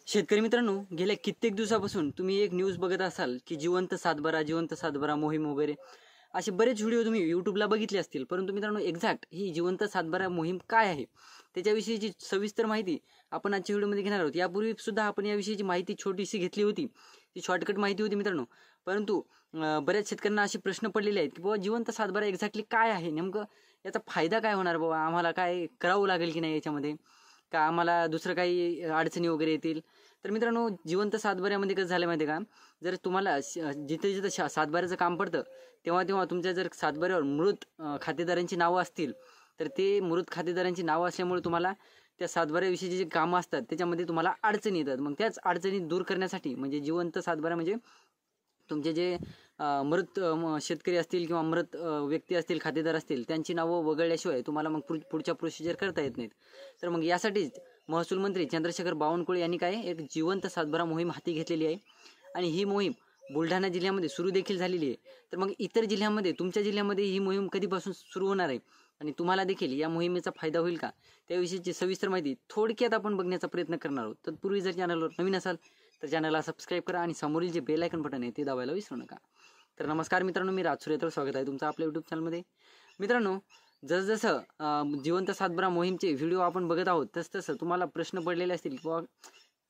शेतकरी मित्रांनो, गेल्या कित्येक दिवसापासून तुम्ही एक न्यूज बघत असाल की जिवंत सातबारा मोहीम वगैरे असे बरेच व्हिडिओ तुम्ही यूट्यूबला बघितले असतील. परंतु मित्रांनो, एक्झॅक्ट ही जिवंत सातबारा मोहीम काय आहे त्याच्याविषयीची सविस्तर माहिती आपण आजच्या व्हिडिओमध्ये घेणार आहोत. यापूर्वी सुद्धा आपण याविषयीची माहिती छोटीशी घेतली होती, ती शॉर्टकट माहिती होती मित्रांनो. परंतु बऱ्याच शेतकऱ्यांना असे प्रश्न पडलेले आहेत की बाबा जिवंत सातबारा एक्झॅक्टली काय आहे, नेमकं याचा फायदा काय होणार, बाबा आम्हाला काय करावं लागेल की नाही याच्यामध्ये, का आम्हाला दुसरं काही अडचणी वगैरे येतील. तर मित्रांनो, जिवंत सातबाऱ्यामध्ये कसं झालं माहिती आहे का, जर तुम्हाला जिथे जिथे सातबाऱ्याचं काम पडतं तेव्हा तेव्हा तुमच्या जर सातबाऱ्यावर मृत खातेदारांची नावं असतील तर ते मृत खातेदारांची नावं असल्यामुळे तुम्हाला त्या सातबाऱ्याविषयीची जी कामं असतात त्याच्यामध्ये तुम्हाला अडचणी येतात. मग त्याच अडचणी दूर करण्यासाठी म्हणजे जिवंत सातबारा म्हणजे तुमचे जे मृत शेतकरी असतील किंवा मृत व्यक्ती असतील, खातेदार असतील, त्यांची नावं वगळल्याशिवाय तुम्हाला मग पुढच्या प्रोसिजर करता येत नाहीत. तर मग यासाठीच महसूल मंत्री चंद्रशेखर बावनकुळे यांनी काय एक जिवंत सातबारा मोहीम हाती घेतलेली आहे. आणि ही मोहीम बुलढाणा जिल्ह्यामध्ये सुरू देखील झालेली आहे. तर मग इतर जिल्ह्यामध्ये, तुमच्या जिल्ह्यामध्ये ही मोहीम कधीपासून सुरू होणार आहे आणि तुम्हाला देखील या मोहिमेचा फायदा होईल का, त्याविषयीची सविस्तर माहिती थोडक्यात आपण बघण्याचा प्रयत्न करणार आहोत. तत्पूर्वी जर चॅनलवर नवीन असाल तर चॅनलला सबस्क्राईब करा आणि समोरील जे बेल आयकन बटन आहे ते दाबायला विसरू नका. तर नमस्कार मित्रांनो, मी राज सुरेतर, स्वागत आहे तुमचं आपल्या यूट्यूब चॅनलमध्ये. मित्रांनो, जसजसं जिवंत सातबारा मोहीमचे व्हिडिओ आपण बघत आहोत तसतसं तुम्हाला प्रश्न पडलेले असतील किंवा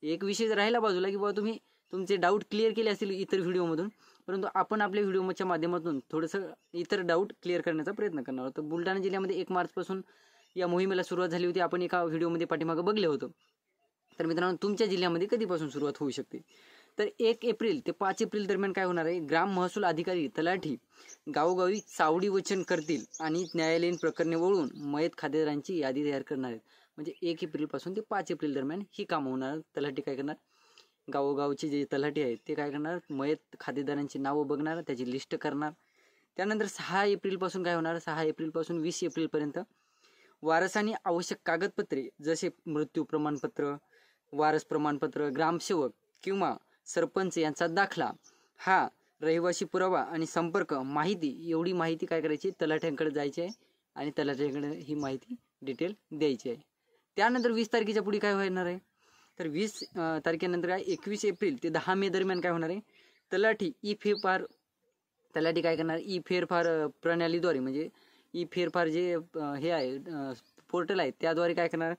एक विषय राहिला बाजूला की बाबा तुम्ही तुमचे डाऊट क्लिअर केले असतील इतर व्हिडिओमधून, परंतु आपण आपल्या व्हिडिओच्या माध्यमातून थोडंसं इतर डाऊट क्लिअर करण्याचा प्रयत्न करणार आहोत. तर बुलढाणा जिल्ह्यामध्ये 1 मार्चपासून या मोहिमेला सुरुवात झाली होती, आपण एका व्हिडिओमध्ये पाठीमागं बघले होतं. तर मित्रांनो, तुमच्या जिल्ह्यामध्ये कधीपासून सुरुवात होऊ शकते, तर 1 एप्रिल ते 5 एप्रिल दरम्यान काय होणार आहे, ग्राम महसूल अधिकारी तलाठी गावोगावी चावडी वचन करतील आणि न्यायालयीन प्रकरणे वळवून मयत खातेदारांची यादी तयार करणार आहेत. म्हणजे 1 एप्रिलपासून ते 5 एप्रिल दरम्यान ही कामं होणार. तलाठी काय करणार, गावोगावचे जे तलाठी आहेत ते काय करणार, मयत खातेदारांची नावं बघणार, त्याची लिस्ट करणार. त्यानंतर 6 एप्रिलपासून काय होणार, 6 एप्रिलपासून 20 एप्रिलपर्यंत वारसांनी आवश्यक कागदपत्रे जसे मृत्यू प्रमाणपत्र, वारस प्रमाणपत्र, ग्रामसेवक किंवा सरपंच यांचा दाखला, हा रहिवासी पुरावा आणि संपर्क माहिती, एवढी माहिती काय करायची, तलाठ्यांकडे जायची आहे आणि तलाठ्यांकडे ही माहिती डिटेल द्यायची आहे. त्यानंतर 20 तारखेच्या पुढे काय होणार आहे, तर 20 तारखेनंतर काय 21 एप्रिल ते 10 मे दरम्यान काय होणार आहे, तलाठी काय करणार, ई फेरफार प्रणालीद्वारे म्हणजे ई फेरफार जे हे आहे पोर्टल आहे त्याद्वारे काय करणार,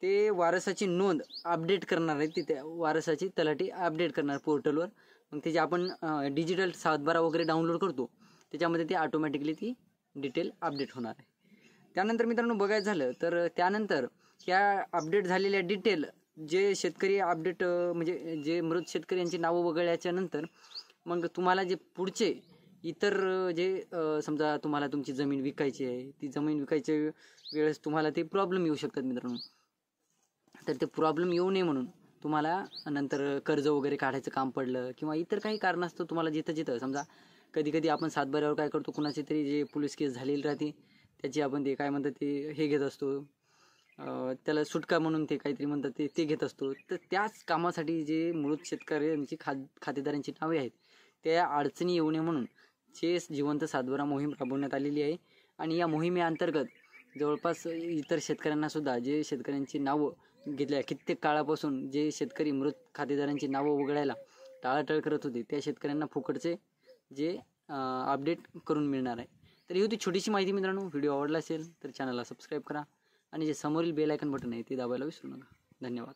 ते वारसाची नोंद अपडेट करणार आहे. तिथे वारसाची तलाठी अपडेट करणार पोर्टलवर. मग त्याची आपण डिजिटल सातबारा वगैरे डाउनलोड करतो त्याच्यामध्ये ते ऑटोमॅटिकली ती डिटेल अपडेट होणार आहे. त्यानंतर मित्रांनो बघायचं झालं तर त्यानंतर ह्या अपडेट झालेल्या डिटेल जे शेतकरी अपडेट म्हणजे जे मृत शेतकरी यांची नावं वगळल्याच्या नंतर मग तुम्हाला जे पुढचे इतर जे समजा तुम्हाला तुमची जमीन विकायची आहे, ती जमीन विकायच्या वेळेस तुम्हाला ते प्रॉब्लेम येऊ शकतात मित्रांनो. तर ते प्रॉब्लेम येऊ नये म्हणून तुम्हाला नंतर कर्ज वगैरे काढायचं काम पडलं किंवा इतर काही कारणास्तव तुम्हाला जिथं समजा कधी कधी आपण सातबाऱ्यावर काय करतो, कुणाची तरी जे पोलीस केस झालेली राहते त्याची आपण ते काय म्हणतात ते हे घेत असतो, त्याला सुटका म्हणून ते काहीतरी म्हणतात ते घेत असतो. तर त्याच कामासाठी जे मृत शेतकऱ्यांची खातेदारांची नावे आहेत त्या अडचणी येऊ नये म्हणून जे जिवंत सातबारा मोहीम राबवण्यात आलेली आहे. आणि या मोहिमेअंतर्गत जवळपास इतर शेतकऱ्यांना सुद्धा, जे शेतकऱ्यांची नावं गेल्या कित्येक काळापासून जे शेतकरी मृत खातेदारांची नावं वगळायला टाळाटाळ करत होते त्या शेतकऱ्यांना फुकटचे जे अपडेट करून मिळणार आहे. तर ही होती छोटीशी माहिती मित्रांनो. व्हिडिओ आवडला असेल तर चॅनलला सबस्क्राईब करा आणि जे समोरील बेल आयकन बटन आहे ते दाबायला विसरू नका. धन्यवाद.